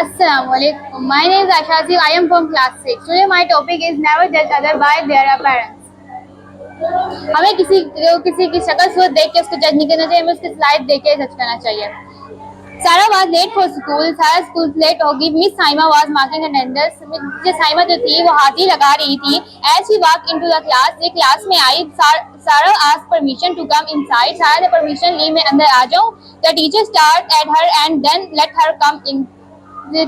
Assalamualaikum. My name is Aisha Aziz. I am from class 6. Today my topic is never judge other by their appearance. हमें किसी की शक्ल सूरत देख के उसको जज नहीं करना चाहिए, हमें उसकी स्लाइड देख के जज करना चाहिए। Sara was late for school, Sara school late होगी। Miss Saima was marking attendance. जो साइमा जो थी वो हाथी लगा रही थी। As she walk into the class, ये क्लास में आई। Sara asked permission to come inside. Sara ने परमिशन ली मैं अंदर आ जाऊं। The teacher start at her and then let her come in.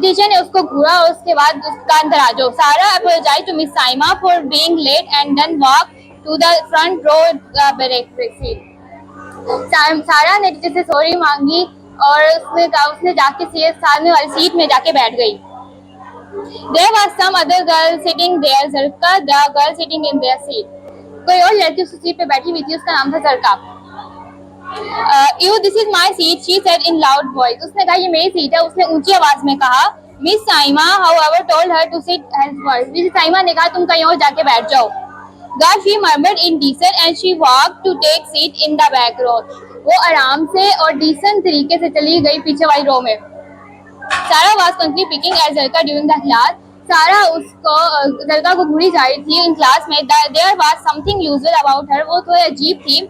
Teacher ने उसको घूरा और उसके बाद उसका अंदर आ जाओ। Sara apologise to miss Saima for being late and then walk to the front row break seat. Sara ने टीचर से सॉरी मांगी और उसने जाके सामने वाली सीट में जाके बैठ गई। There was some other girl sitting there, Zarka, the girl sitting in their seat. कोई और लड़की उस सीट पे बैठी हुई थी, उसका नाम था जरका। You, this is my seat, she said in loud voice. उसने कहा ये मेरी सीट है, उसने ऊंची आवाज में कहा। Miss Saima, however, told her to sit elsewhere. Miss Saima ने कहा तुम कहीं और जाके बैठ जाओ। God, she murmured in decent and she walked to take seat in the back row. वो आराम से और डिसेंट तरीके से चली गई पीछे वाली रो में। सारा was constantly picking at Zarka during the class. सारा उसको जरका को घूरी जा रही थी इन क्लास में। There was something usual about her. वो थोड़ी अजीब थी।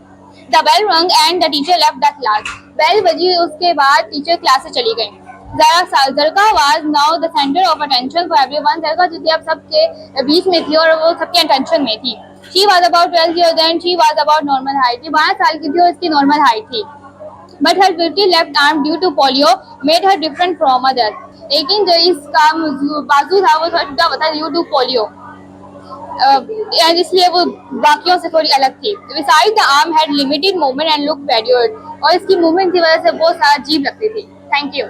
The bell rung and the teacher left the class. Bell बजी, उसके बाद टीचर क्लास से चली गई। जरका was now the center of attention for everyone. जरका जो थी अब सबके बीच में थी और वो सबके अटेंशन में थी। She was about 12 years and she was about normal height. 12 साल की थी और इसकी नॉर्मल हाइट थी। But her beauty left arm due to polio made her different from others. लेकिन जो इसका बाजू था वो थोड़ा टूटा हुआ था due to polio, इसलिए वो बाकियों से थोड़ी अलग थी। Besides, the arm had limited movement and looked weird. और इसकी मूवमेंट की वजह से बहुत सारा अजीब लगती थी। Thank you.